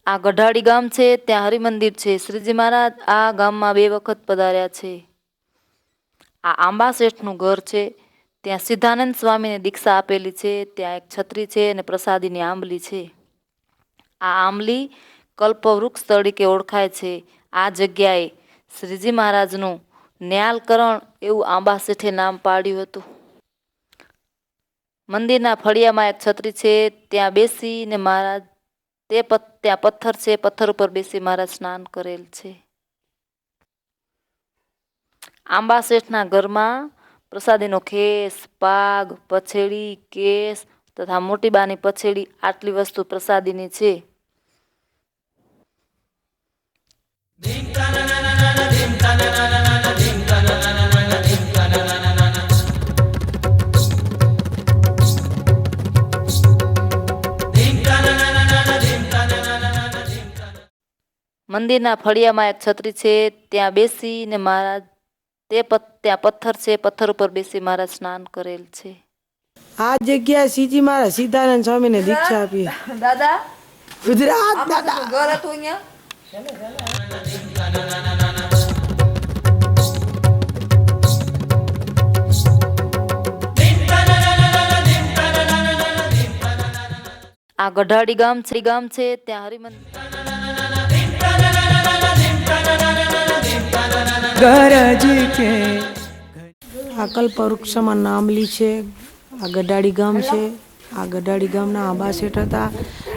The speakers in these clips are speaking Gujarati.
આ ગઢાડી ગામ છે, ત્યાં હરિમંદિર છે. શ્રીજી મહારાજ આ ગામમાં 2 વખત પધાર્યા છે. આ આંબા શેઠનું ઘર છે, ત્યાં સિદ્ધાનંદ સ્વામીને દીક્ષા આપેલી છે. ત્યાં એક છત્રી છે અને પ્રસાદીની આંબલી છે. આ આંબલી કલ્પવૃક્ષ તરીકે ઓળખાય છે. આ જગ્યાએ શ્રીજી મહારાજનું ન્યાલકરણ એવું આંબા શેઠે નામ પાડ્યું હતું. મંદિરના ફળિયામાં એક છત્રી છે, ત્યાં બેસીને મહારાજ ત્યાં પથ્થર છે, પથ્થર ઉપર બેસી મહારાજ સ્નાન કરેલ છે. આંબા શેઠના ઘરમાં પ્રસાદીનો ખેસ, પાગ, પછેડી, કેસ તથા મોટી બાની પછેડી આટલી વસ્તુ પ્રસાદીની છે. મંદિરના ફળિયામાં એક છત્રી છે, ત્યાં બેસીને મહારાજ ત્યાં પથ્થર છે, પથ્થર ઉપર બેસી મહારાજ સ્નાન કરેલ છે. આ જગ્યાએ શ્રીજી મહારાજ સિદ્ધાનંદ સ્વામીને દીક્ષા આપી. દાદા ગુજરાત દાદા ઘર હતું અહીંયા. આ ગઢાડી ગામ છે, ત્યાં હરિમંદિર આ કલ્પવૃક્ષમાં નામલી છે. આ ગઢાડી ગામ છે. આ ગઢાડી ગામના આંબા શેઠ હતા.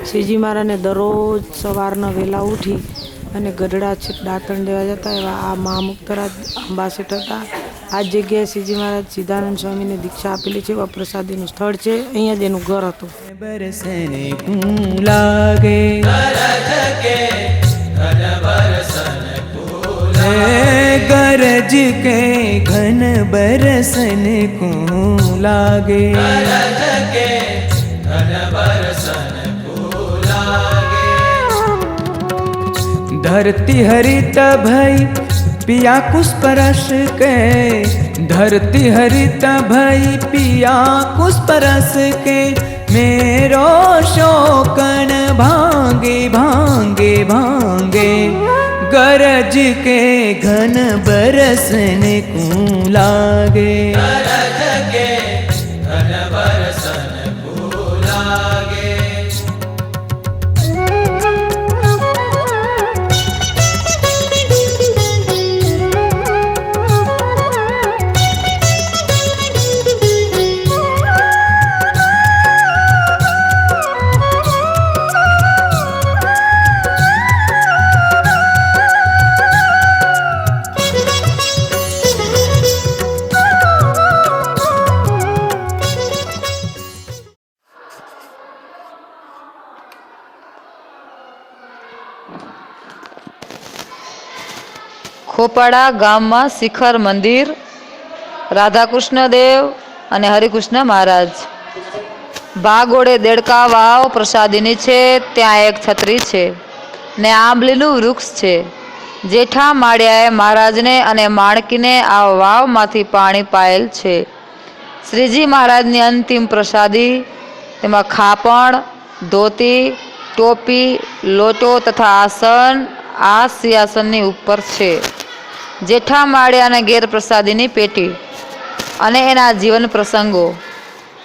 શ્રીજી મહારાજને દરરોજ સવારના વહેલા ઉઠી અને ગઢડા દાંતણ દેવા જતા એવા આ મહામુક્તરાજ આંબા શેઠ હતા. આ જગ્યાએ શ્રીજી મહારાજ સિદ્ધાનંદ સ્વામીને દીક્ષા આપેલી છે. એવા પ્રસાદીનું સ્થળ છે. અહીંયા જ એનું ઘર હતું. गरज के घन बरसन को लागे, गरज के घन बरसन को लागे। धरती हरित भई पिया पुष्प रस के, धरती हरित भई पिया पुष्प रस के। मेरो शोकन भांगे भांगे भांगे, गरज के घन बरसन को लागे, गरज के घन बरसन को लागे। ખોપાડા ગામમાં શિખર મંદિર, રાધાકૃષ્ણ દેવ અને હરિકૃષ્ણ મહારાજ. ભાગોળે દેડકા વાવ પ્રસાદીની છે, ત્યાં એક છત્રી છે ને આંબલીનું વૃક્ષ છે. જેઠા માળિયાએ મહારાજને અને માણકીને આ વાવમાંથી પાણી પાયેલ છે. શ્રીજી મહારાજની અંતિમ પ્રસાદી તેમાં ખાપણ, ધોતી, ટોપી, લોટો તથા આસન આ સિંહાસનની ઉપર છે. જેઠા માળિયાના ઘેર પ્રસાદીની પેટી અને એના જીવન પ્રસંગો.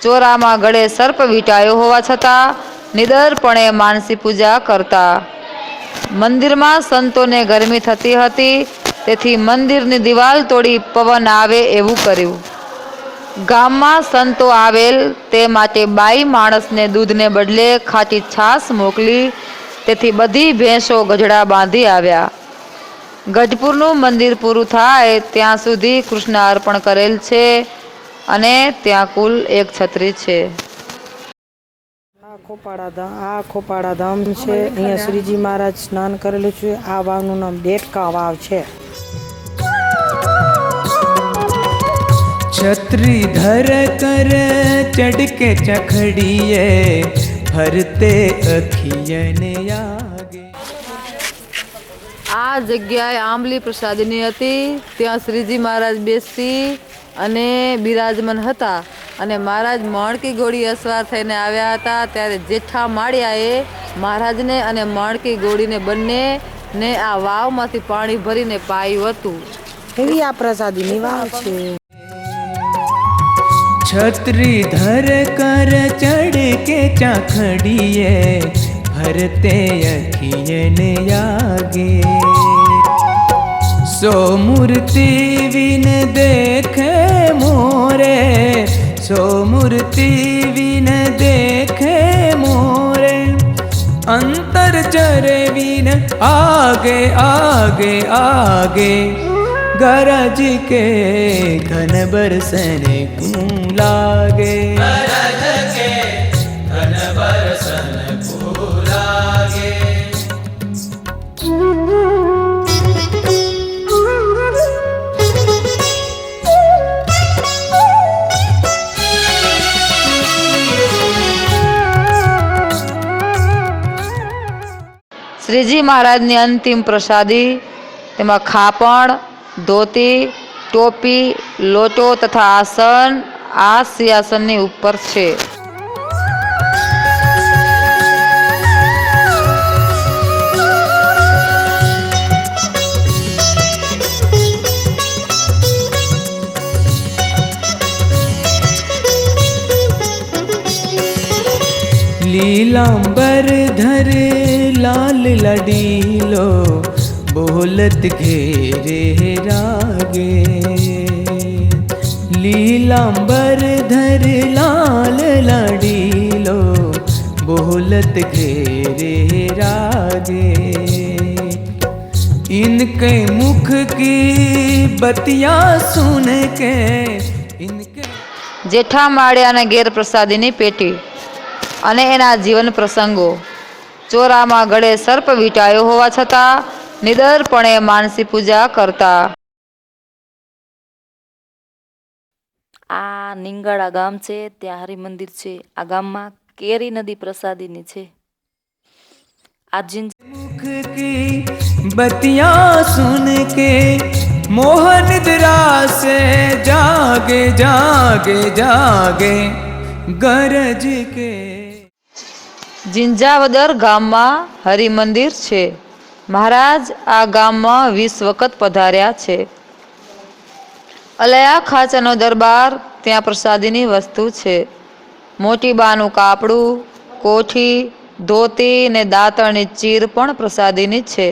ચોરામાં ગળે સર્પ વીંટાયો હોવા છતાં નિડરપણે માનસી પૂજા કરતા. મંદિરમાં સંતોને ગરમી થતી હતી, તેથી મંદિરની દિવાલ તોડી પવન આવે એવું કર્યું. ગામમાં સંતો આવેલ તે માટે બાઈ માણસને દૂધને બદલે ખાટી છાશ મોકલી, તેથી બધી ભેંસો ગઢડા બાંધી આવ્યા. ગઢપુરનું મંદિર પૂરું થાય ત્યાં સુધી કૃષ્ણ અર્પણ કરેલ છે અને ત્યાં કુલ એક છત્રી છે. આ ખોપાડા ધામ છે. અહીંયા શ્રીજી મહારાજ સ્નાન કરેલું છે. આ વાવનું નામ દેડકા વાવ છે. छत्री धर कर चढ़ के चखड़िए भरते अखियन आगे। આ જગ્યાએ આંબલી પ્રસાદીની હતી. ત્યાં શ્રીજી મહારાજ બેસી અને બિરાજમાન હતા અને મહારાજ મણકી ઘોડી અસવાર થઈને આવ્યા હતા. ત્યારે જેઠા માળિયાએ મહારાજને અને મણકી ગોળીને બંનેને આ વાવમાંથી પાણી ભરીને પાયું હતું. એવી આ પ્રસાદીની વાવ છે. छत्री धर कर चढ़ के चाखड़िए भरते अखियन आगे सो मूर्ति विन देखे मोरे सो मूर्ति विन देखे मोरे अंतर चरे विन आगे आगे आगे गरज के घन बरसन क्यों लागे गरज के घन बरसन क्यों लागे. શ્રીજી મહારાજની અંતિમ પ્રસાદી તેમાં ખાપણ, ધોતી, ટોપી, લોટો તથા આસન આ સિંહાસનની ઉપર છે. लीलांबर धर लाल लडीलो बोलत घेरे रागे लीलांबर धर लाल लडीलो बोलत घेरे रागे इनके मुख की बतिया सुन के इनके જેઠા માળિયાના ઘેર પ્રસાદીની પેટી અને એના જીવન પ્રસંગો. ચોરામાં ગળે સર્પ વીંટાયો હોવા છતાં નિડરપણે માનસી પૂજા કરતા. આ નિંગાળા ગામ છે, ત્યાં હરિમંદિર છે. આ ગામમાં કેરી નદી પ્રસાદીની છે. આ मुख की बतियां सुन के मोहन निद्रा से जागे जागे जागे गरज के. જિંજાવદર ગામમાં હરિમંદિર છે. મહારાજ આ ગામમાં 20 વખત પધાર્યા છે. અલયા ખાચાનો દરબાર, ત્યાં પ્રસાદીની વસ્તુ છે. મોટી બાનું કાપડું, કોઠી, ધોતી ને દાંતણની ચીર પણ પ્રસાદીની છે.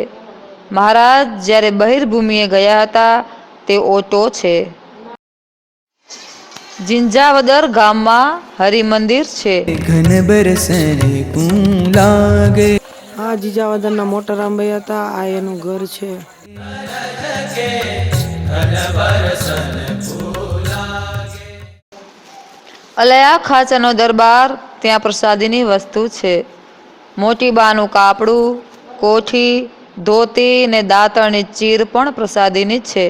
મહારાજ જ્યારે બહિર્ભૂમિએ ગયા હતા તે ઓટો છે. જિંજાવદર ગામમાં હરિમંદિર છે. घन बरसन क्यों लागे. આ જીજાવદરના મોટા રામભાઈ હતા. આ એનું ઘર છે. અલયા ખાચાનો દરબાર, ત્યાં પ્રસાદીની વસ્તુ છે. મોટી બાનું કાપડું, કોઠી, ધોતી ને દાંતણની ચીર પણ પ્રસાદીની છે.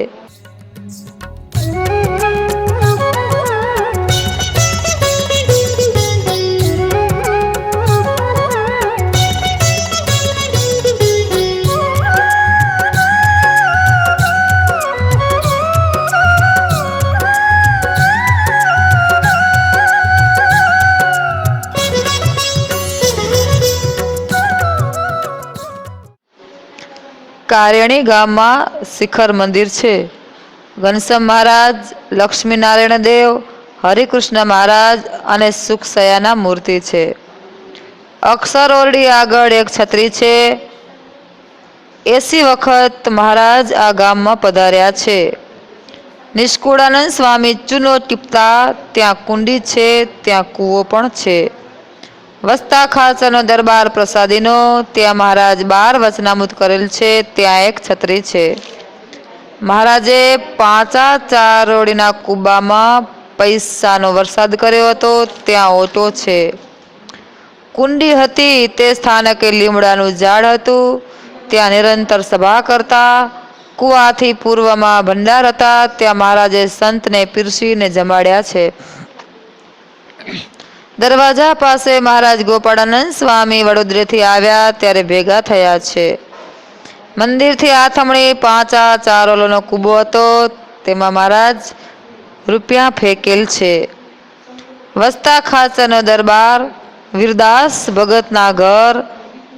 કારેણી ગામમાં શિખર મંદિર છે. ઘનશ્યામ મહારાજ, લક્ષ્મીનારાયણ દેવ, હરિકૃષ્ણ મહારાજ અને સુખસયાના મૂર્તિ છે. અક્ષર ઓરડી આગળ એક છત્રી છે. 80 વખત મહારાજ આ ગામમાં પધાર્યા છે. નિષ્કુળાનંદ સ્વામી ચૂનો ટીપતા ત્યાં કુંડી છે, ત્યાં કૂવો પણ છે. વસ્તા ખાચાનો દરબાર પ્રસાદીનો, ત્યાં મહારાજ 12 વચનામૃત કરેલ છે, ત્યાં એક છત્રી છે. મહારાજે 5 ચારોડીના કુબામાં પૈસાનો વરસાદ કર્યો હતો, ત્યાં ઓટો છે. કુંડી હતી તે સ્થાનકે લીમડાનું ઝાડ હતું, ત્યાં નિરંતર સભા કરતા. કુવાથી પૂર્વમાં ભંડાર હતા, ત્યાં મહારાજે સંતને પીરસીને જમાડ્યા છે. દરવાજા પાસે મહારાજ ગોપાળાનંદ સ્વામી વડોદરેથી આવ્યા ત્યારે ભેગા થયા છે. મંદિરથી આથમણી 5 ચારોલોનો કૂબો હતો, તેમાં મહારાજ રૂપિયા ફેંકેલ છે. વસ્તા ખાચાનો દરબાર, વીરદાસ ભગતના ઘર,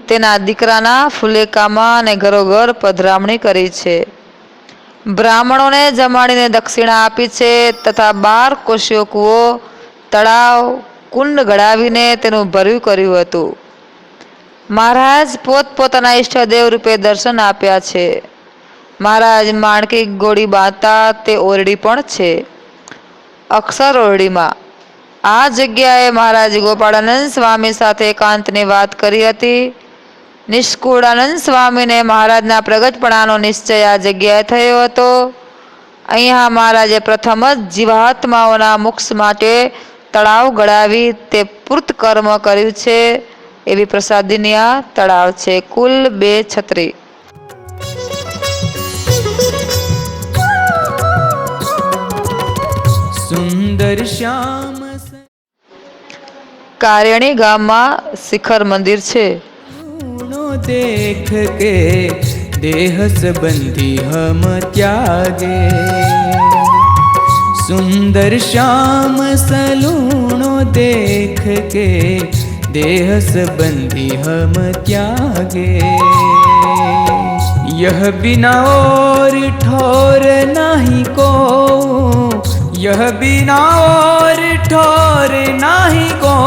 તેના દીકરાના ફુલેકામાં અને ઘરોઘર પધરામણી કરી છે. બ્રાહ્મણોને જમાડીને દક્ષિણા આપી છે તથા 12 કોશિયો કૂવો, તળાવ, કુંડ ગળાવીને તેનું ભર્યું કર્યું હતું. મહારાજ પોતપોતાના ઈષ્ટદેવ રૂપે દર્શન આપ્યા છે. મહારાજ માણકી ગોળી બાંધતા તે ઓરડી પણ છે. અક્ષર ઓરડીમાં આ જગ્યાએ મહારાજ ગોપાળાનંદ સ્વામી સાથે એકાંતની વાત કરી હતી. નિષ્કુળાનંદ સ્વામીને મહારાજના પ્રગટપણાનો નિશ્ચય આ જગ્યાએ થયો હતો. અહીંયા મહારાજે પ્રથમ જ જીવાત્માઓના મોક્ષ માટે તળાવ ગળાવી તે પૂર્ત કર્મ કર્યું છે. એવી પ્રસાદીની આ તળાવ છે. કુલ 2 છત્રી. સુંદર શ્યામ કારિયણી ગામમાં શિખર મંદિર છે. नो देख के देह संबंधी हम त्यागे, सुंदर श्याम सलूणो देख के देह संबंधी हम त्यागे, यह बिना और ठोर नहीं को, यह बिना और ठोर नहीं को,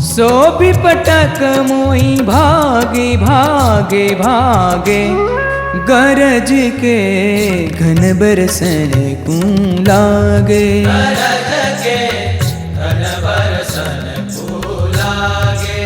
सो भी पटक मोई भागे भागे भागे, गरज के घन बरसन को लागे, गरज के घन बरसन को लागे।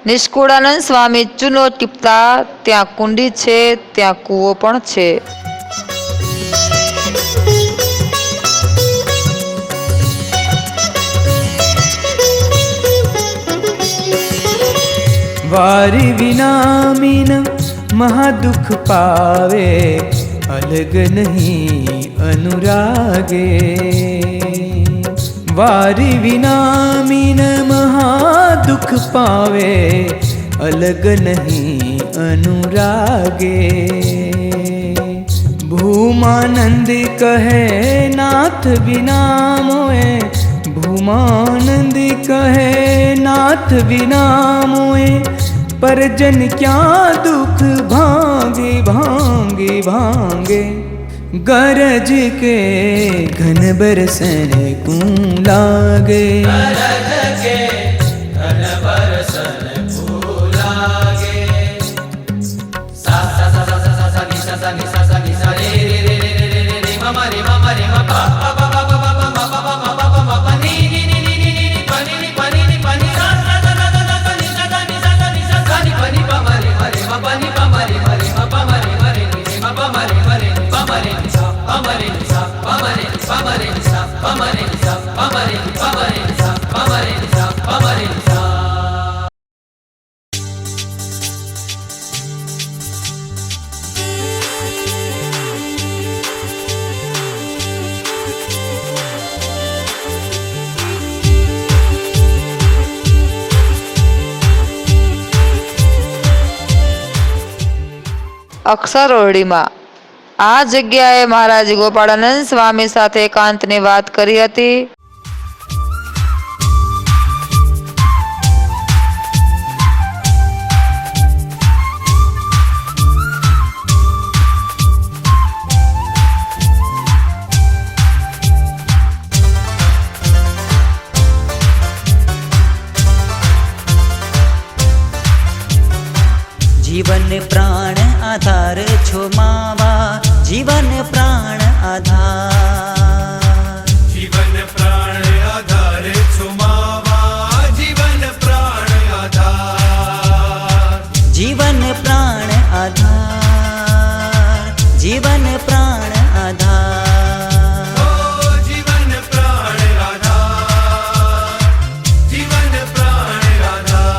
નિષ્કુળાનંદ સ્વામી ચૂનો ટીપતા ત્યાં કુંડી છે, ત્યાં કૂવો પણ છે. वारी विना मीन महादुख पावे, अलग नहीं अनुरागे, वारी विना मीन महादुख पावे, अलग नहीं अनुरागे, भूमानंद कहे नाथ बिना मोए, भूमानंद कहे नाथ बिना मोए, परजन क्या दुख भांगे भांगे भांगे, गरज के घन बरसन को लागे, गरज के घन बरसन को लागे। सा सा सा सा सा सा नि सा सा नि सा सा नि सा रे रे रे रे रे रे रे म रे म पा पा पा पा पा पा पा पा पा पा पा पा नि नि नि नि नि नि प नि नि प नि नि प नि सा सा सा सा सा सा नि सा सा नि सा सा नि सा सा नि प नि प म रे म रे म प नि प म रे म रे म प म रे म रे नि रे म प म रे म रे नि प म रे नि सा प म रे नि सा प म रे नि प म रे नि सा प म रे नि सा प म रे नि प म रे नि सा प म रे नि सा प म रे नि सा। અક્ષર ઓરડીમાં આ જગ્યાએ મહારાજ ગોપાળાનંદ સ્વામી સાથે એકાંતની વાત કરી હતી. जीवन प्राण आधार छो मावा, जीवन प्राण आधार, जीवन प्राण आधार छो मावा, जीवन प्राण आधार, जीवन प्राण आधार, जीवन प्राण आधार, ओ जीवन प्राण आधार, जीवन प्राण आधार।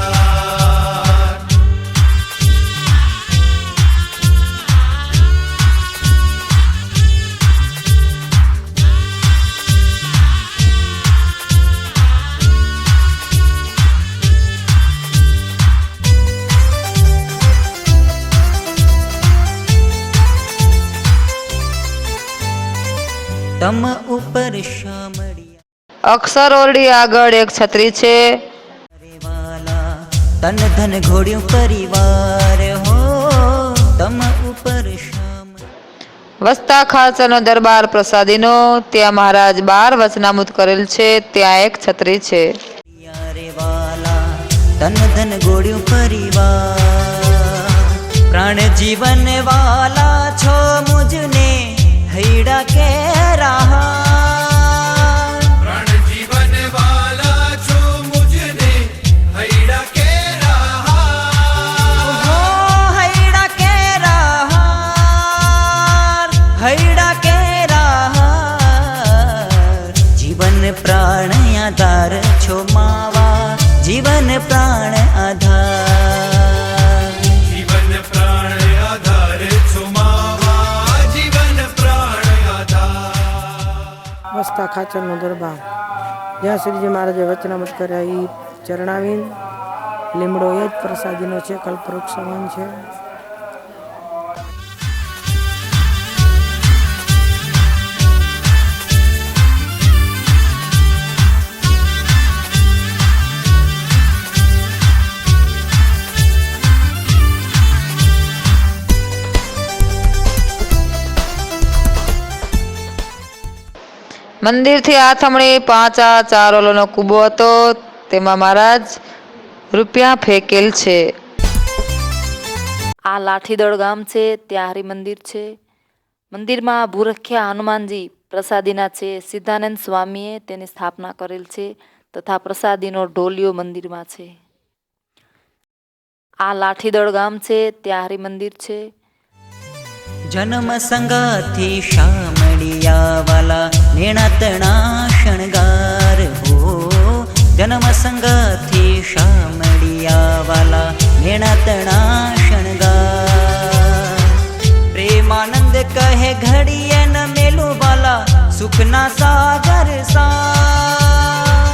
તમ ઉપર શામળિયા અક્ષર ઓરડી આગળ એક છત્રી છે. રે વાલા તન ધન ઘોડ્યું પરિવાર હો તમ ઉપર શામળિયા વસ્તા ખાચરનો દરબાર પ્રસાદીનો, ત્યાં મહારાજ 12 વચનામૃત કરેલ છે. ત્યાં એક છત્રી છે. રે વાલા તન ધન ઘોડ્યું પરિવાર પ્રાણ જીવન વાલા છો મુજને હૈડા કે રહા પ્રાણ જીવન વાલા છો મુझने હૈડા કે રહા हो हईड़ा के रहार हईड़ा के रहार जीवन प्राण आधार छो मावा जीवन प्राण आधार જીવન પ્રાણ આધાર છો માવા જીવન પ્રાણ આધાર વસ્તા ખાચરનો દરબાર, જ્યાં શ્રીજી મહારાજે વચનામૃત કર્યા એ ચરણાવીન લીમડો એ જ પ્રસાદીનો છે, કલ્પવૃક્ષ સમાન છે. મંદિરથી આથમણી 5 આ 4 ઓલોનો કૂબો હતો. તેમાં મહારાજ રૂપિયા ફેંકેલ છે. આ લાઠીદળ ગામ છે, ત્યાં હરિમંદિર છે. મંદિરમાં ભૂરખ્યા હનુમાનજી પ્રસાદીના છે. સિદ્ધાનંદ સ્વામીએ તેની સ્થાપના કરેલ છે તથા પ્રસાદીનો ઢોલિયો મંદિરમાં છે. આ લાઠીદળ ગામ છે, ત્યાં હરિમંદિર છે. જન્મ સંગાથી શામળિયા વાલા નેણાતણા શણગાર હો જન્મ સંગાથી શામળિયા વાલા નેણાતણા શણગાર પ્રેમાનંદ કહે ઘડીએ ન મેલું વાલા સુખના સાગર સા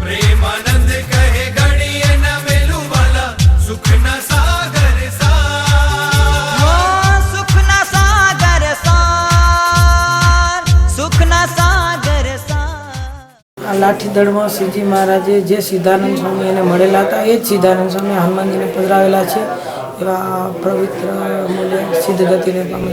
પ્રેમાનંદ કહે ઘડીએ ન મેલું વાલા સુખના સાગર સા સુખના સાગર સાર સુખના સાગર સાર આ લાઠીદળમાં શ્રીજી મહારાજે જે સિદ્ધાનંદ સ્વામી એને મળેલા હતા એ જ સિદ્ધાનંદ સ્વામી હનુમાનજીને પધરાવેલા છે. એવા પવિત્ર મૂલ્ય સિદ્ધ ગતિને પામે.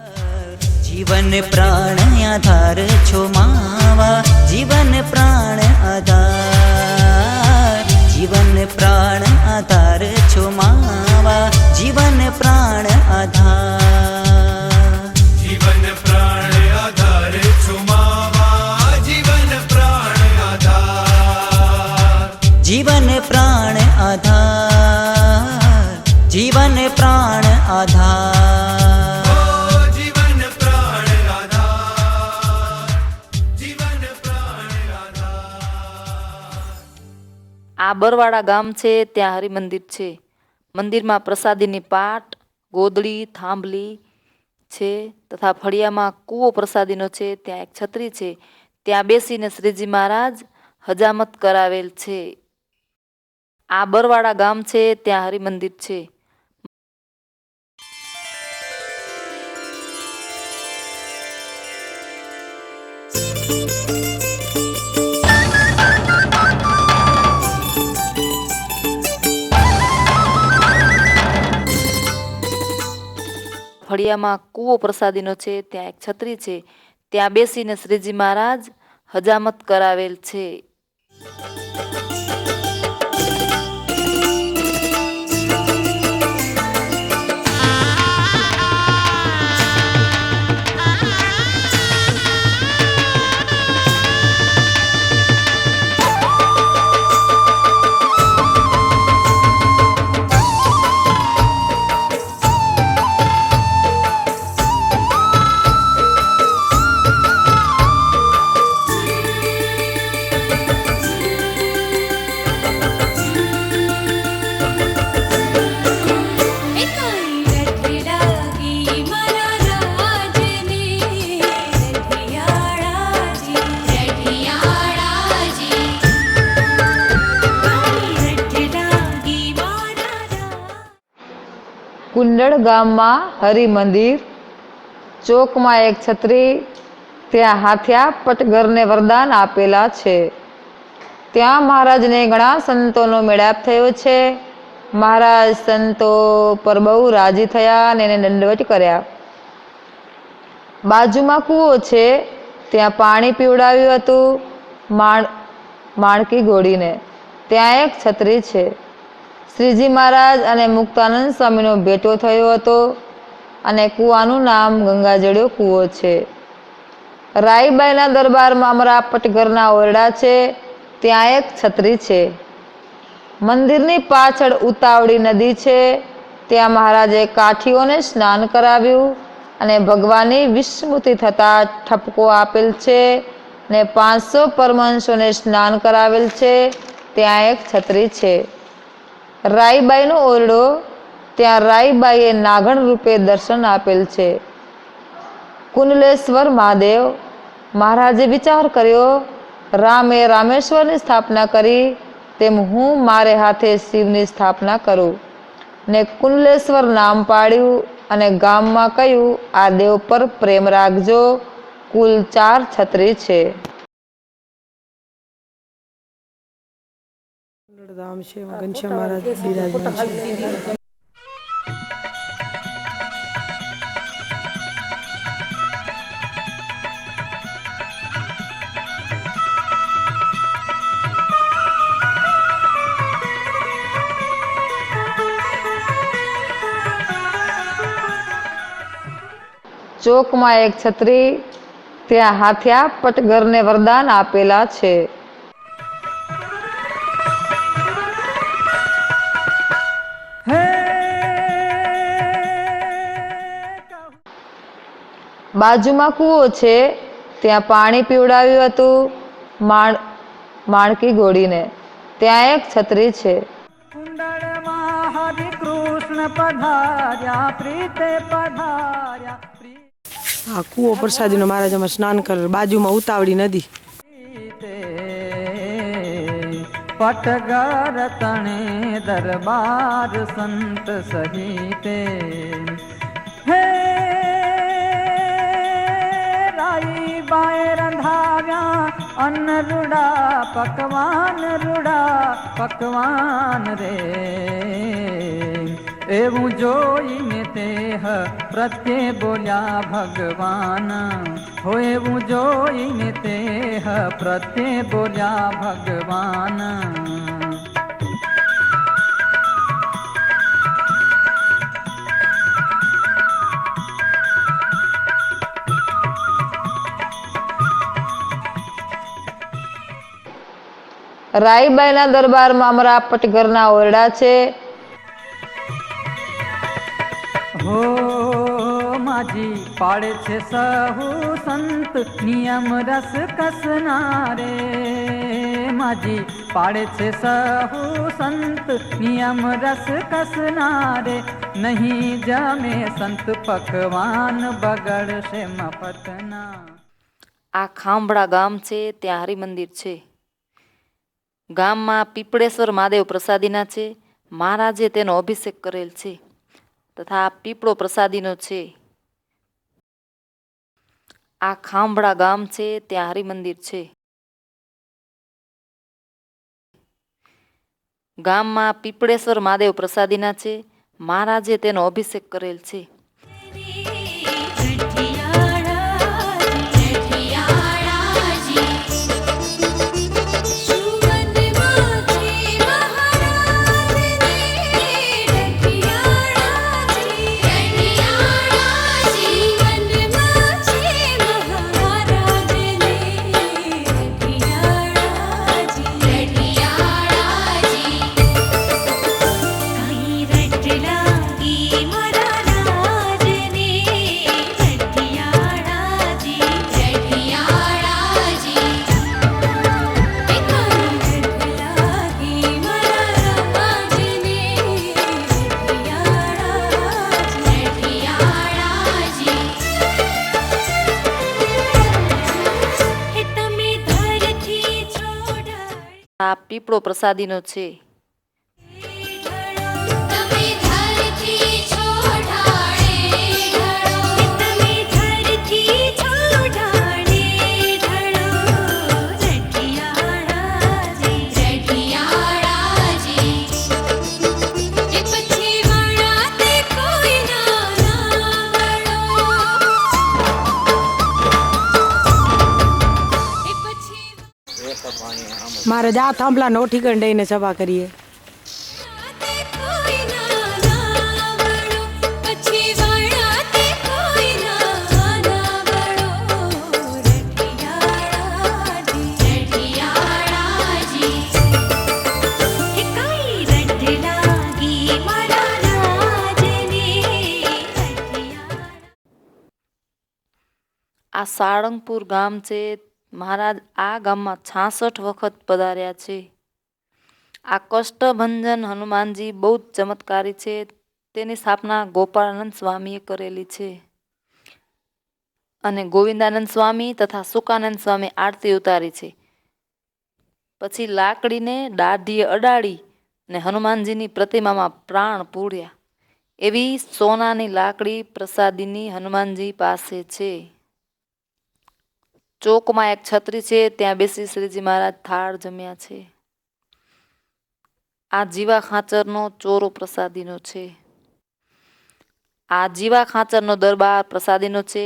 જીવન પ્રાણ આધાર છો માવા જીવન પ્રાણ આધાર જીવન પ્રાણ આધાર છો માવા જીવન પ્રાણ આધાર જીવન પ્રાણ આધાર છો માવા જીવન પ્રાણ આધાર જીવન પ્રાણ આધાર જીવન પ્રાણ આધાર ઓ જીવન પ્રાણ આધાર જીવન પ્રાણ આધાર આ બરવાડા ગામ છે, ત્યાં હરિમંદિર છે. મંદિરમાં પ્રસાદીની પાટ, ગોદડી, થાંભલી છે તથા ફળિયામાં કૂવો પ્રસાદીનો છે. ત્યાં એક છત્રી છે. ત્યાં બેસીને શ્રીજી મહારાજ હજામત કરાવેલ છે. આ બરવાડા ગામ છે, ત્યાં હરિમંદિર છે. ફળિયામાં કૂવો પ્રસાદીનો છે. ત્યાં એક છત્રી છે. ત્યાં બેસીને શ્રીજી મહારાજ હજામત કરાવેલ છે. કુંડળ ગામમાં હરિમંદિર, ચોકમાં એક છત્રી, ત્યાં હાથિયા પટગરને વરદાન આપેલા છે. ત્યાં મહારાજને ઘણા સંતોનો મેળાપ થયો છે. મહારાજ સંતો પર બહુ રાજી થયા અને એને દંડવત કર્યા. બાજુમાં કૂવો છે, ત્યાં પાણી પીવડાવ્યું હતું માણકી ઘોડીને. ત્યાં એક છત્રી છે. શ્રીજી મહારાજ અને મુક્તાનંદ સ્વામીનો ભેટો થયો હતો અને કૂવાનું નામ ગંગાજળિયો કૂવો છે. રાઈબાઈના દરબારમાં અમારા પટઘરના ઓરડા છે, ત્યાં એક છત્રી છે. મંદિરની પાછળ ઉતાવળી નદી છે, ત્યાં મહારાજે કાઠીઓને સ્નાન કરાવ્યું અને ભગવાનની વિસ્મૃતિ થતાં ઠપકો આપેલ છે ને 500 પરમહંસોને સ્નાન કરાવેલ છે. ત્યાં એક છત્રી છે. રાઈબાઈનો ઓરડો, ત્યાં રાઈબાઈએ નાગણ રૂપે દર્શન આપેલ છે. કુંડલેશ્વર મહાદેવ. મહારાજે વિચાર કર્યો, રામે રામેશ્વરની સ્થાપના કરી તેમ હું મારે હાથે શિવની સ્થાપના કરું ને કુંડલેશ્વર નામ પાડ્યું અને ગામમાં કહ્યું, આ દેવ પર પ્રેમ રાખજો. કુલ 4 છત્રી છે. ધામ છે, ઘનશ્યામ મહારાજ બિરાજમાન છે. ચોકમાં એક છત્રી, ત્યાં હાથિયા પટઘરને વરદાન આપેલા છે. બાજુમાં કૂવો છે, ત્યાં પાણી પીવડાવ્યું હતું માણકી ઘોડીને. ત્યાં એક છત્રી છે. કુંડળમાં હરિ કૃષ્ણ પધાર્યા, પ્રીતે પધાર્યા, આ કૂવો પ્રસાદીનો મહારાજામાં સ્નાન કરે. બાજુમાં ઉતાવળી નદી. પટગર તણે દરબાર સંત સહિતે. હે રાઈ બાય રંધાવ્યા અન્ન રૂડા પકવાન રે. એવું જોઈને તેહ પ્રત્યે બોલ્યા ભગવાન. હો એવું જોઈને તેહ પ્રત્યે બોલ્યા ભગવાન. રાઈબાઈના દરબારમાં અમારા પટઘરના ઓરડા છે. હો માજી પાડે છે સહુ સંત નિયમ રસ કસનારે. માજી પાડે છે સહુ સંત નિયમ રસ કસનારે. નહીં જમે સંત પકવાન બગડશે મફતના. આ ખાંભળા ગામ છે, ત્યાં હરિમંદિર છે. ગામમાં પીપળેશ્વર મહાદેવ પ્રસાદીના છે. મહારાજે તેનો અભિષેક કરેલ છે તથા પીપળો પ્રસાદીનો છે. આ ખાંભળા ગામ છે, ત્યાં હરિમંદિર છે. ગામમાં પીપળેશ્વર મહાદેવ પ્રસાદીના છે. મહારાજે તેનો અભિષેક કરેલ છે. આ પીપળો પ્રસાદીનો છે. મારે જ આ થાંભલા નો ઠીકણ દઈને સભા કરીએ. આ સાળંગપુર ગામ છે. મહારાજ આ ગામમાં 66 વખત પધાર્યા છે. આ કષ્ટભંજન હનુમાનજી બહુ જ ચમત્કારી છે. તેની સ્થાપના ગોપાળાનંદ સ્વામીએ કરેલી છે અને ગોવિંદાનંદ સ્વામી તથા સુકાનંદ સ્વામી આરતી ઉતારી છે. પછી લાકડીને દાઢીએ અડાડી અને હનુમાનજીની પ્રતિમામાં પ્રાણ પૂર્યા. એવી સોનાની લાકડી પ્રસાદીની હનુમાનજી પાસે છે. ચોકમાં એક છત્રી છે, ત્યાં બેસી શ્રીજી મહારાજ થાળ જમ્યા છે. આ જીવા ખાચરનો ચોરો પ્રસાદીનો છે. આ જીવા ખાચરનો દરબાર પ્રસાદીનો છે.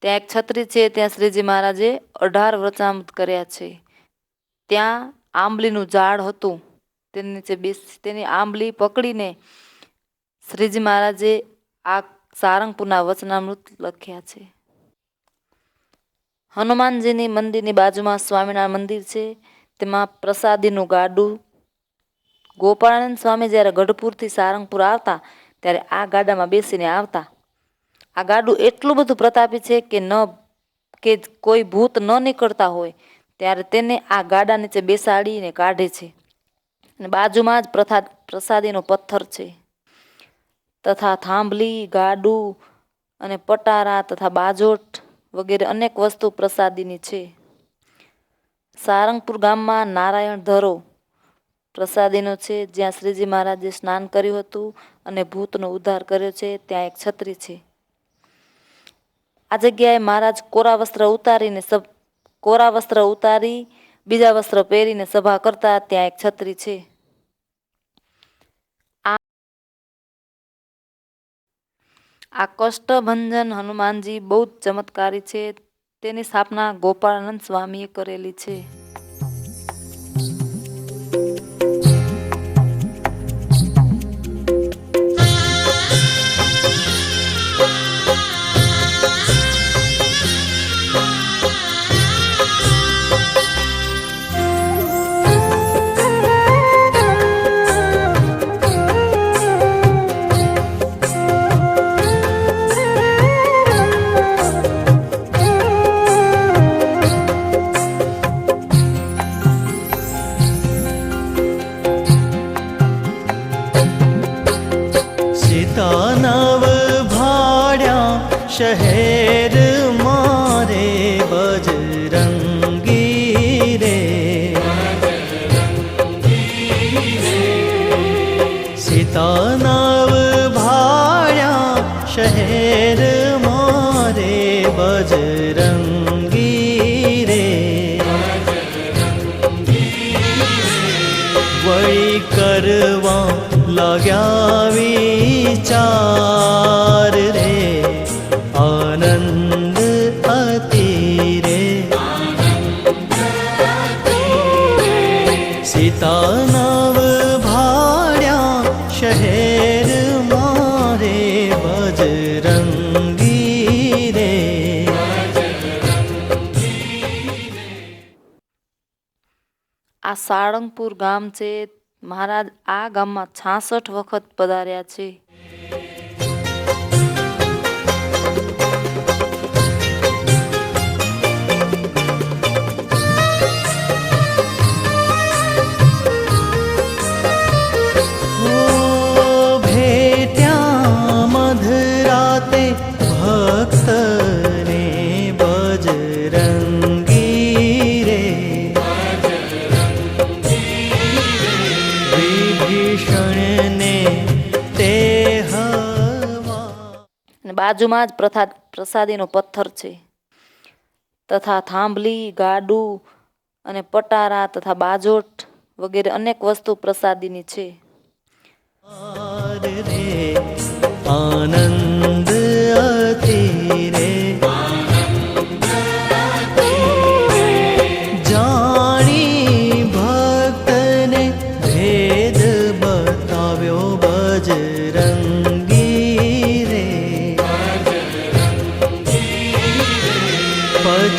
ત્યાં એક છત્રી છે, ત્યાં શ્રીજી મહારાજે 18 વચનામૃત કર્યા છે. ત્યાં આંબલીનું ઝાડ હતું, તેની નીચે તેની આંબલી પકડીને શ્રીજી મહારાજે આ સારંગપુરના વચનામૃત લખ્યા છે. હનુમાનજીની મંદિરની બાજુમાં સ્વામિનારાયણ મંદિર છે. તેમાં પ્રસાદીનું ગાડું. ગોપાળાનંદ સ્વામી જ્યારે ગઢપુરથી સારંગપુર આવતા ત્યારે આ ગાડામાં બેસીને આવતા. આ ગાડું એટલું બધું પ્રતાપી છે કે કોઈ ભૂત ન નીકળતા હોય ત્યારે તેને આ ગાડા નીચે બેસાડીને કાઢે છે. અને બાજુમાં જ પ્રસાદીનો પથ્થર છે તથા થાંભલી, ગાડું અને પટારા તથા બાજોટ વગેરે અનેક વસ્તુ પ્રસાદીની છે. સારંગપુર ગામમાં નારાયણ ધરો પ્રસાદીનો છે, જ્યાં શ્રીજી મહારાજે સ્નાન કર્યું હતું અને ભૂતનો ઉદ્ધાર કર્યો છે. ત્યાં એક છત્રી છે. આ જગ્યાએ મહારાજ કોરા વસ્ત્ર ઉતારી બીજા વસ્ત્ર પહેરીને સભા કરતા. ત્યાં એક છત્રી છે. આ કષ્ટભંજન હનુમાનજી બહુ જ ચમત્કારી છે. તેની સ્થાપના ગોપાળાનંદ સ્વામીએ કરેલી છે. નવ ભાડ્યા શહેર મારે બજરંગી રે. સીતા નવ ભાડ્યા શહેર મારે બજરંગી રે. વળી કરવા લાગ્યા વિચાર રે. આનંદ અતિ રે. સીતા નવ ભાડ્યા શહેર મારે બજરંગી રે. આ સાળંગપુર ગામ છે. મહારાજ આ ગામમાં 66 વખત પધાર્યા છે. ભેટ્યા મધરાતે ભક્તને બજરંગી રે. વિભીષણને તે હવા. અને બાજુમાં જ પ્રસાદીનો પથ્થર છે તથા થાંભલી, ગાડું અને પટારા તથા બાજોટ વગેરે અનેક વસ્તુ પ્રસાદીની છે. રે આનંદ અતિ રે. જાણી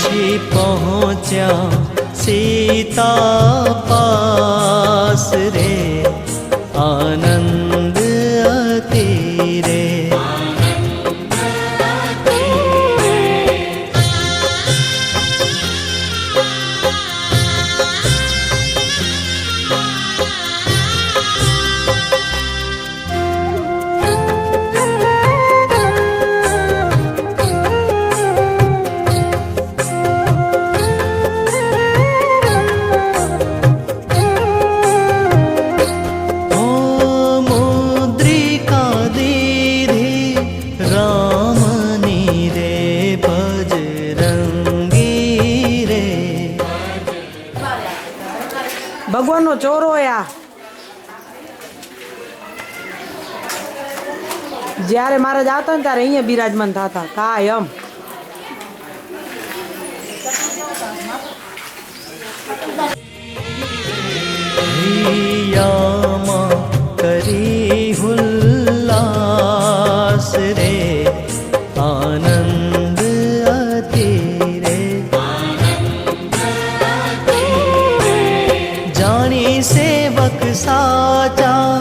પછી પહોંચ્યા સીતા પાસ રે, આનંદ અતિરે. ભગવાનનો ચોરો આ જ્યારે મહારાજ આવતા ને ત્યારે અહીંયા બિરાજમાન થતા કાયમ. હિયામાં કરી હુલ્લાસ રે, આનંદ અતિરે. જાણી સેવક સાચા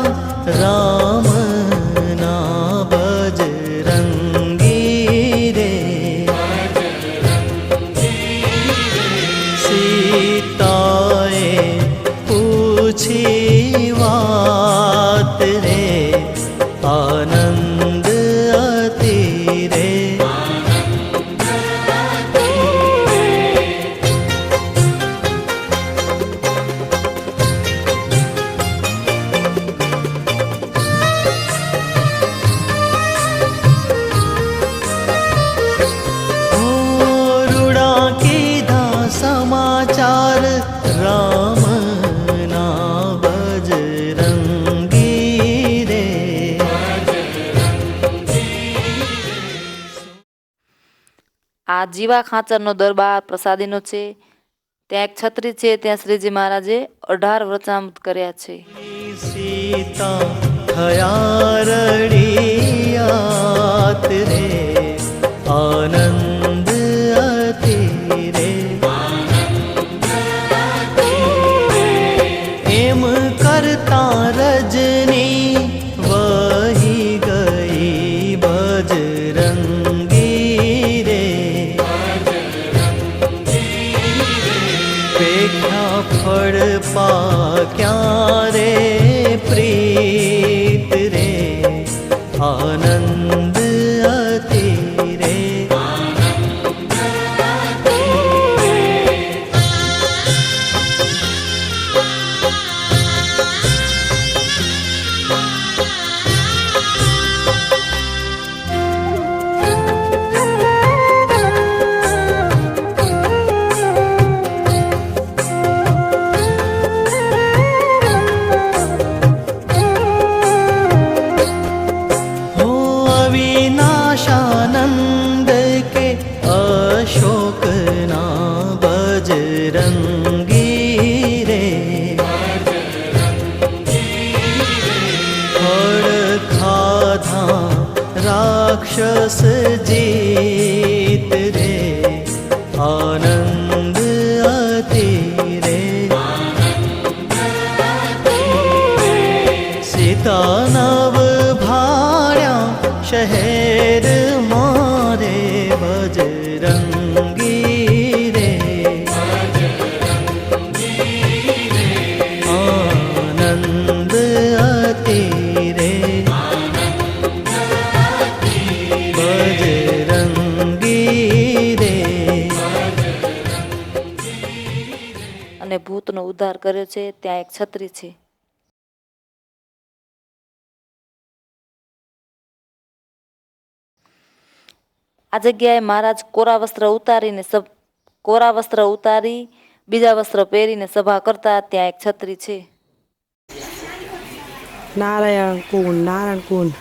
રામ ના બજરંગી રે. સીતાએ પૂછી વાત રે, આનંદ અતિરે. રૂડા કીધા સમાચાર રામ ના બજરંગી રે. આ જીવા ખાંચરનો દરબાર પ્રસાદીનો છે. ત્યાં એક છત્રી છે, ત્યાં શ્રીજી મહારાજે 18 વચનામૃત કર્યા છે. સીતા થયા રડિયાત રે, આનંદ અતિરે. એમ કરતા રજની વહી ગઈ બજરંગી રે. પેખ્યા ફળ પાક્યા રે પ્રીત રે, આનંદ અતિરે. અવિનાશાનંદ કે અશોકના બજરંગી રે. ફળ ખાધા રાક્ષસ જીત રે, આનંદ અતિરે. સીતા નવ ભાર્યા શહેર મારે બજરંગી રે. આનંદ અતિરે. બજરંગી રે. અને ભૂતનો ઉદ્ધાર કર્યો છે. ત્યાં એક છત્રી છે. આ જગ્યાએ મહારાજ કોરા વસ્ત્ર ઉતારી બીજા વસ્ત્ર પહેરીને સભા કરતા. ત્યાં એક છત્રી છે. નારાયણ કુંડ, નારાયણ કુંડ.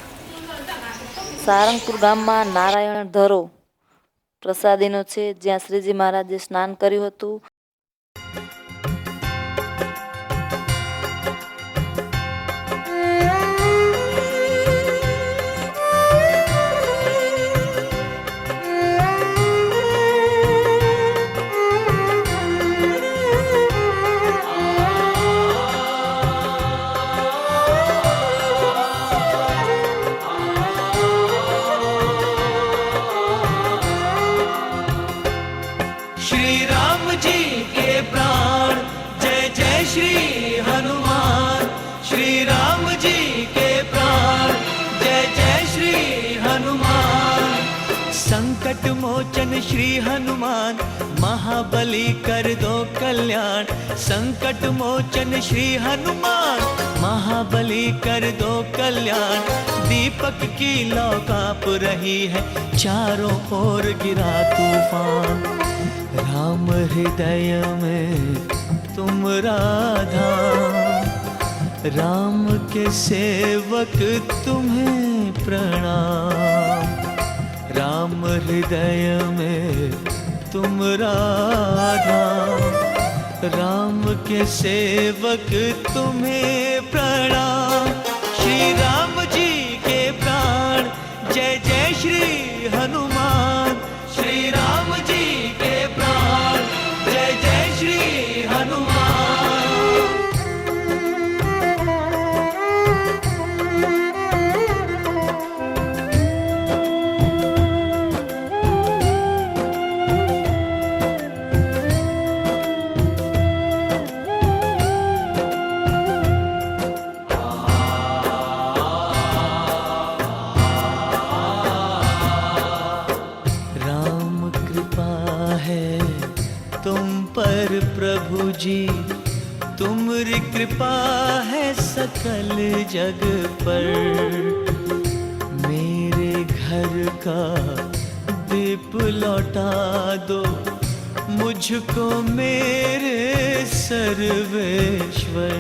સારંગપુર ગામમાં નારાયણ ધરો પ્રસાદીનો છે, જ્યાં શ્રીજી મહારાજે સ્નાન કર્યું હતું. राम जी के प्राण जय जय श्री हनुमान श्री राम जी के प्राण जय जय श्री हनुमान संकट मोचन श्री हनुमान महाबली कर दो कल्याण संकट मोचन श्री हनुमान महाबली कर दो कल्याण दीपक की लौ काँप रही है चारों ओर गिरा तूफान राम हृदय में तुम राधा राम के सेवक तुम्हें प्रणाम राम हृदय में तुम राधा राम के सेवक तुम्हें प्रणाम श्री राम जी के प्राण जय जय श्री हनुमान श्री राम जी के प्राण जय जय श्री हनुमान राम कृपा है तुम पर प्रभु जी तुमरी कृपा है सकल जग पर मेरे घर का दीप लौटा दो मुझको मेरे सर्वेश्वर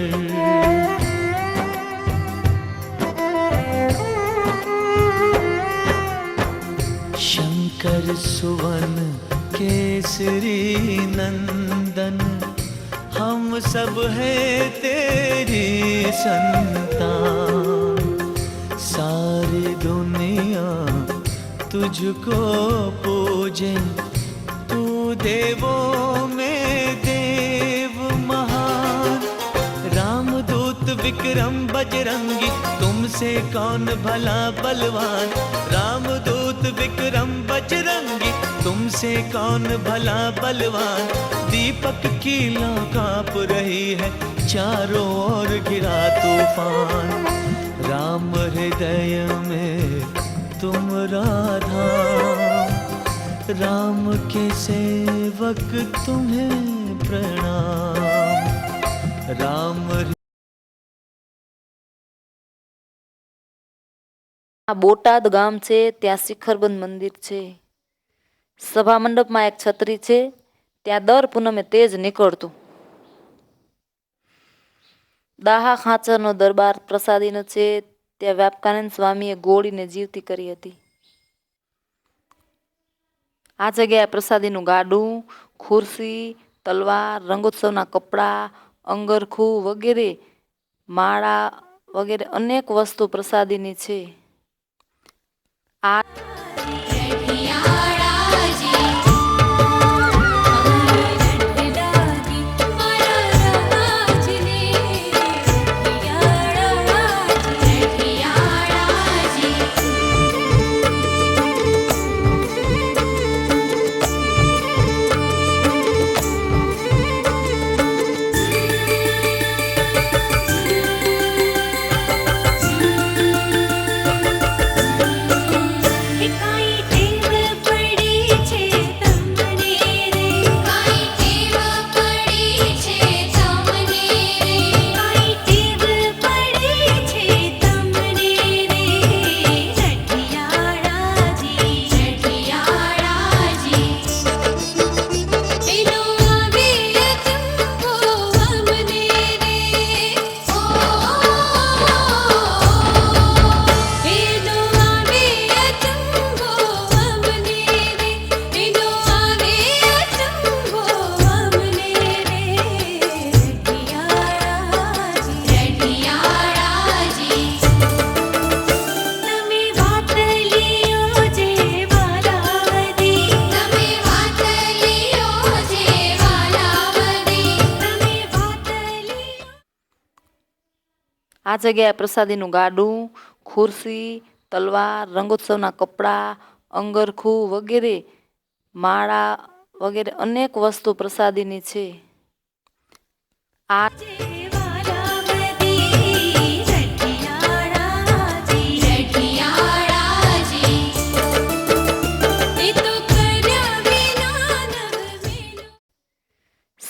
शंकर सुवन केसरी नंदन हम सब हैं तेरी संतान सारी दुनिया तुझको पूजे तू देवों में देव महान रामदूत विक्रम बजरंगी तुमसे कौन भला बलवान रामदूत विक्रम बजरंगी तुमसे कौन भला बलवान दीपक की लौ काँप रही है चारों ओर गिरा तूफान राम हृदय में तुम राधा राम के सेवक तुम्हें प्रणाम राम આ બોટાદ ગામ છે ત્યાં શિખરબંધ મંદિર છે સભા મંડપમાં એક છત્રી છે ત્યાં દર પૂનમે તેજ નીકળતું દાહા ખાંચરનો દરબાર પ્રસાદીનો છે ત્યાં વ્યાપકાનંદ સ્વામીએ ગોળીને જીવતી કરી હતી આ જગ્યાએ પ્રસાદીનું ગાડું ખુરશી તલવાર રંગોત્સવના કપડાં અંગરખું વગેરે માળા વગેરે અનેક વસ્તુ પ્રસાદીની છે આ આ જગ્યાએ પ્રસાદીનું ગાડું ખુરશી તલવાર રંગોત્સવના કપડાં અંગરખું વગેરે માળા વગેરે અનેક વસ્તુ પ્રસાદીની છે. આ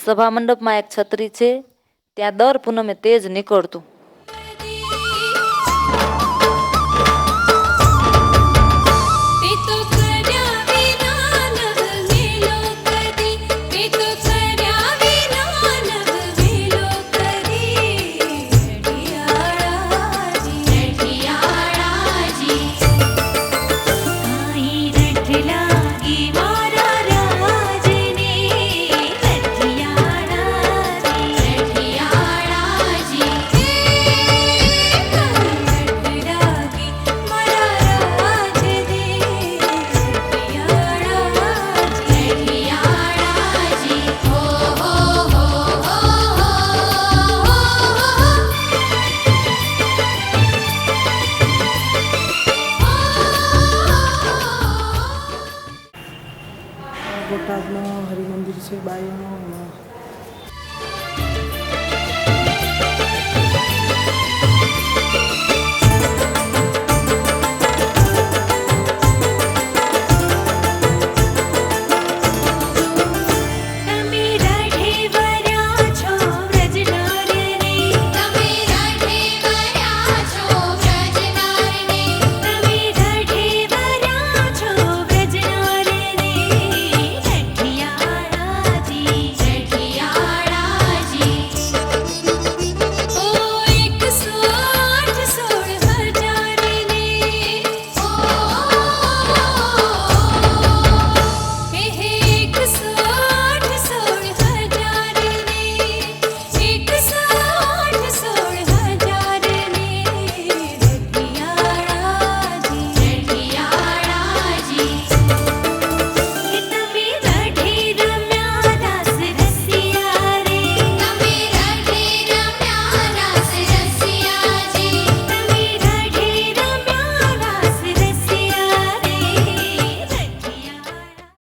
સભા મંડપમાં એક છત્રી છે, ત્યાં દર પૂનમે તેજ નીકળતું. બોટાદમાં હરિમંદિર છે બાયણું.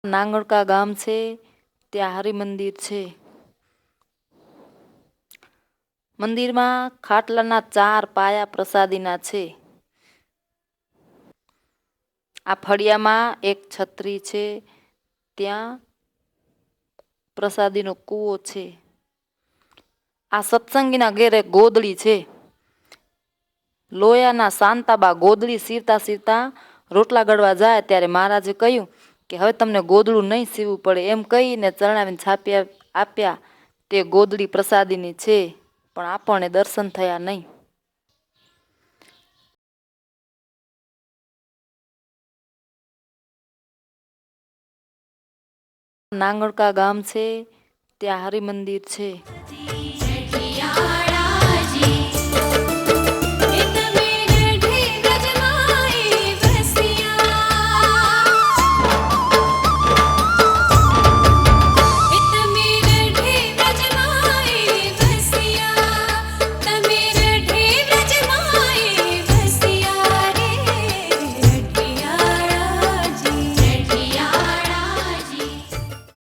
નાંગણકા ગામ છે, ત્યાં હરિમંદિર છે. મંદિરમાં ખાટલાના 4 પાયા પ્રસાદીના છે. આ ફળિયામાં એક છત્રી છે, ત્યાં પ્રસાદીનો કૂવો છે. આ સત્સંગીના ઘેરે ગોદડી છે. લોયાના શાંતાબા ગોદડી સીવતા સીવતા રોટલા ગળવા જાય ત્યારે મહારાજે કહ્યું કે હવે તમને ગોદડું નહીં સીવવું પડે, એમ કહીને ચરણાવીને છાપી આપ્યા. તે ગોદડી પ્રસાદીની છે, પણ આપણને દર્શન થયા નહીં. નાંગણકા ગામ છે, ત્યાં હરિમંદિર છે.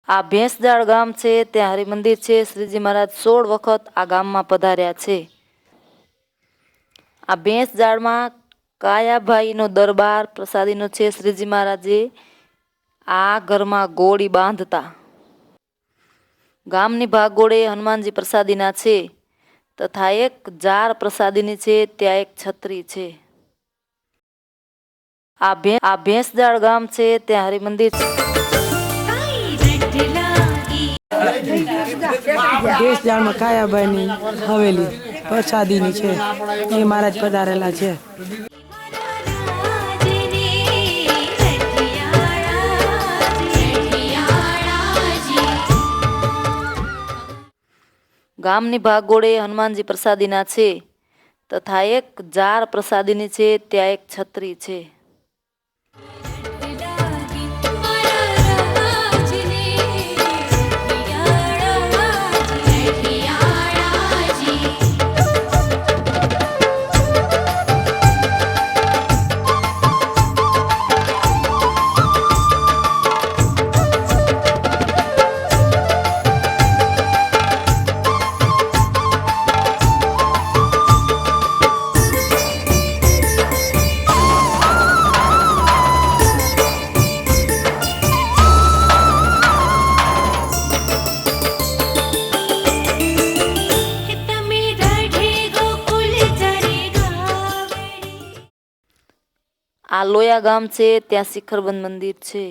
આ ભેંસજાળ ગામ છે, ત્યાં હરિમંદિર છે. શ્રીજી મહારાજ 16 વખત આ ગામમાં પધાર્યા છે. આ ભેંસજાળમાં કાયાભાઈનો દરબાર પ્રસાદીનો છે. શ્રીજી મહારાજે આ ઘરમાં ગોળી બાંધતા. ગામની ભાગોળે હનુમાનજી પ્રસાદીના છે, તથા એક જાર પ્રસાદીની છે, ત્યાં એક છત્રી છે. આ ભેંસજાળ ગામ છે, ત્યાં હરિમંદિર છે. ભેંસજાળમાં કાયાભાઈની હવેલી પ્રસાદીની છે, એ મહારાજ પધારેલા છે. ગામની ભાગોળે હનુમાનજી પ્રસાદીના છે, તથા એક જાર પ્રસાદીની છે, ત્યાં એક છત્રી છે. આ લોયા ગામ છે ત્યાં શિખરબંધ મંદિર છે.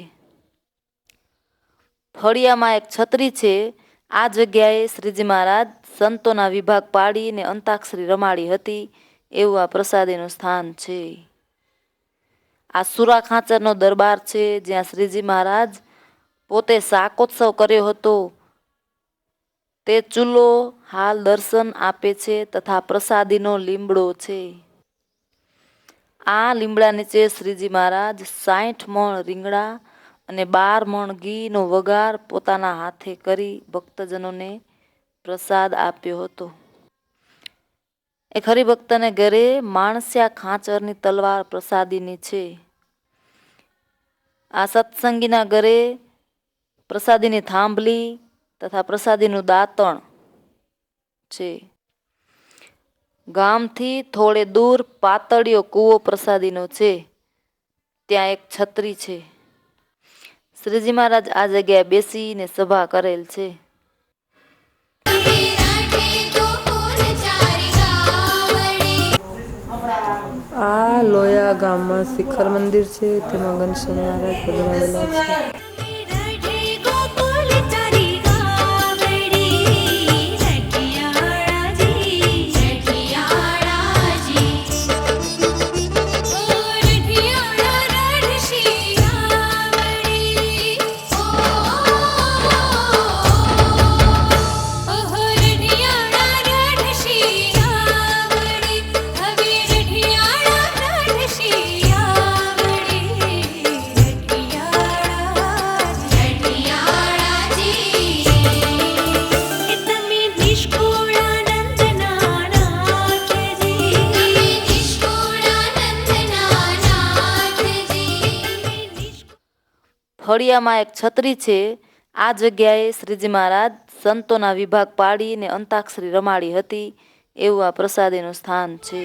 ફળિયામાં એક છત્રી છે. આ જગ્યાએ શ્રીજી મહારાજ સંતોના વિભાગ પાડીને અંતાક્ષરી રમાડી હતી એવું આ પ્રસાદીનું સ્થાન છે. આ સુરા ખાંચરનો દરબાર છે જ્યાં શ્રીજી મહારાજ પોતે શાકોત્સવ કર્યો હતો તે ચૂલો હાલ દર્શન આપે છે તથા પ્રસાદીનો લીમડો છે. આ લીમડા નીચે શ્રીજી મહારાજ 60 મણ રીંગણા અને 12 મણ ઘીનો વઘાર પોતાના હાથે કરી ભક્તજનોને પ્રસાદ આપ્યો હતો. એક હરિભક્તને ઘરે માણસ્યા ખાંચરની તલવાર પ્રસાદીની છે. આ સત્સંગીના ઘરે પ્રસાદીની થાંભલી તથા પ્રસાદીનું દાંતણ છે. ગામથી થોડે દૂર પાતળિયો કૂવો પ્રસાદીનો છે. ત્યાં એક છત્રી છે. શ્રીજી મહારાજ આ જગ્યાએ બેસીને સભા કરેલ છે. આ લોયા ગામમાં શિખર મંદિર છે. તેમાં ઘનશ્યામ મહારાજ પધરાવેલા છે. ફળિયામાં એક છત્રી છે. આ જગ્યાએ શ્રીજી મહારાજ સંતોના વિભાગ પાડીને અંતાક્ષરી રમાડી હતી એવું આ પ્રસાદીનું સ્થાન છે.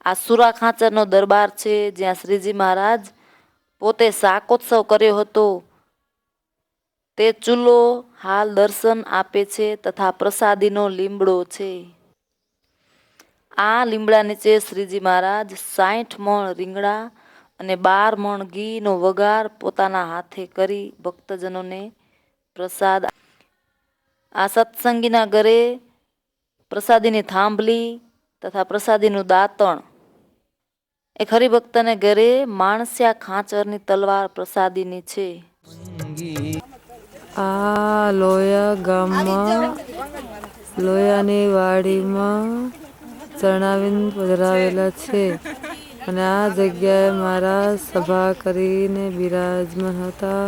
આ સુરા ખાંચરનો દરબાર છે જ્યાં શ્રીજી મહારાજ પોતે શાકોત્સવ કર્યો હતો તે ચૂલો હાલ દર્શન આપે છે તથા પ્રસાદીનો લીમડો છે. આ લીમડા નીચે શ્રીજી મહારાજ 60 મણ રીંગણા અને 12 મણ ઘીનો વઘાર પોતાના હાથે કરી ભક્તજનોને પ્રસાદ. આ સત્સંગીના ઘરે પ્રસાદીની થાંભલી તથા પ્રસાદીનું દાંતણ. એક હરિભક્તને ઘરે માણસ્યા ખાંચરની તલવાર પ્રસાદીની છે. આ લોયા ગામમાં લોયાની વાડીમાં ચરણાવીને પધરાવેલા છે. અને આ જગ્યાએ મારા સભા કરીને બિરાજમાન હતા.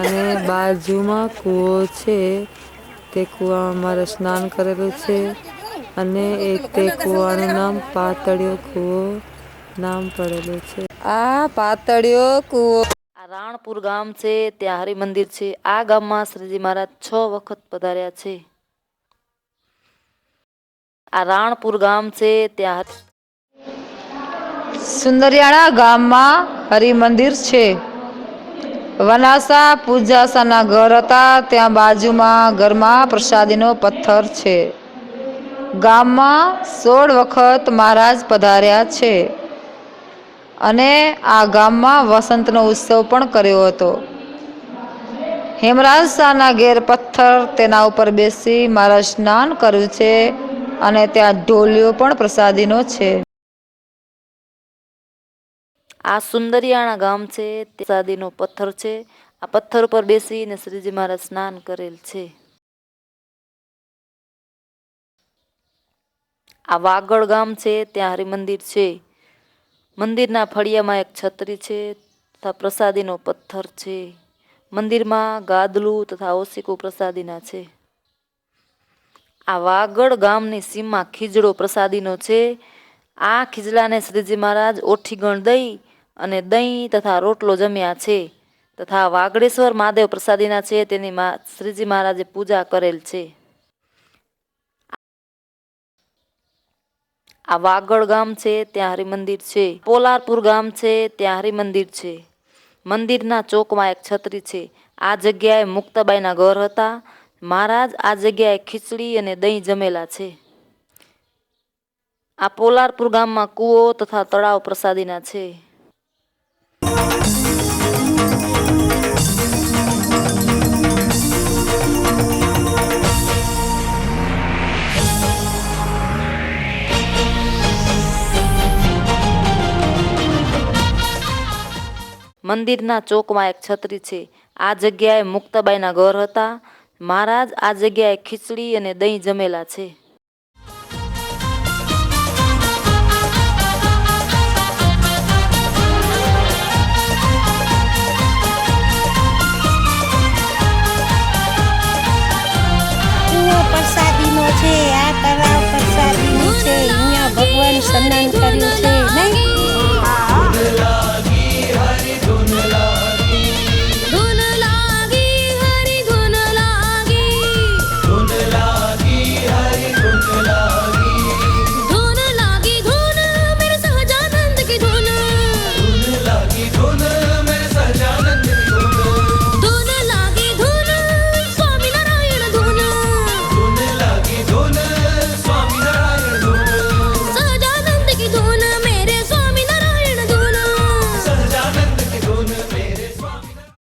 અને બાજુમાં કૂવો છે. તે કૂવામાં મારે સ્નાન કરેલું છે. અને તે કૂવાનું નામ પાતળિયો કૂવો નામ પડેલું છે. આ પાતળિયો કૂવો. આ રાણપુર ગામ છે ત્યાં હરિમંદિર છે. આ ગામમાં શ્રીજી મહારાજ 6 વખત પધાર્યા છે. આ રાણપુર ગામ છે ત્યાં સુંદરિયાણા ગામમાં હરિમંદિર છે. વનાસા પૂજાસાના ઘર હતા ત્યાં બાજુમાં ઘરમાં પ્રસાદીનો પથ્થર છે. ગામમાં 16 વખત મહારાજ પધાર્યા છે. અને આ ગામમાં વસંતનો ઉત્સવ પણ કર્યો હતો. હેમરાજ શાહના ઘેર પથ્થર તેના ઉપર બેસી મહારાજ સ્નાન કર્યું છે. અને ત્યાં ઢોલિયો પણ પ્રસાદીનો છે. આ સુંદરિયાણા ગામ છે તે પ્રસાદીનો પથ્થર છે. આ પથ્થર ઉપર બેસીને શ્રીજી મહારાજ સ્નાન કરેલ છે. આ વાગડ ગામ છે ત્યાં હરિમંદિર છે. મંદિરના ફળિયામાં એક છત્રી છે તથા પ્રસાદીનો પથ્થર છે. મંદિરમાં ગાદલું તથા ઓશિકું પ્રસાદીના છે. આ વાગડ ગામની સીમમાં ખીજડો પ્રસાદીનો છે. આ ખીજડાને શ્રીજી મહારાજ ઓઠીગણ દઈ અને દહીં તથા રોટલો જમ્યા છે તથા વાગડેશ્વર મહાદેવ પ્રસાદીના છે તેની શ્રીજી મહારાજે પૂજા કરેલ છે. આ વાગડ ગામ છે ત્યાં હરિમંદિર છે. પોલારપુર ગામ છે ત્યાં હરિમંદિર છે. મંદિરના ચોકમાં એક છત્રી છે. આ જગ્યાએ મુક્તાબાઈના ઘર હતા. મહારાજ આ જગ્યાએ ખીચડી અને દહીં જમેલા છે. આ પોલારપુર ગામમાં કૂવો તથા તળાવ પ્રસાદીના છે. મંદિરના ચોકમાં એક છત્રી છે. આ જગ્યાએ મુક્તાબાઈના ઘર હતા. મહારાજ આ જગ્યાએ ખીચડી અને દહીં જમેલા છે.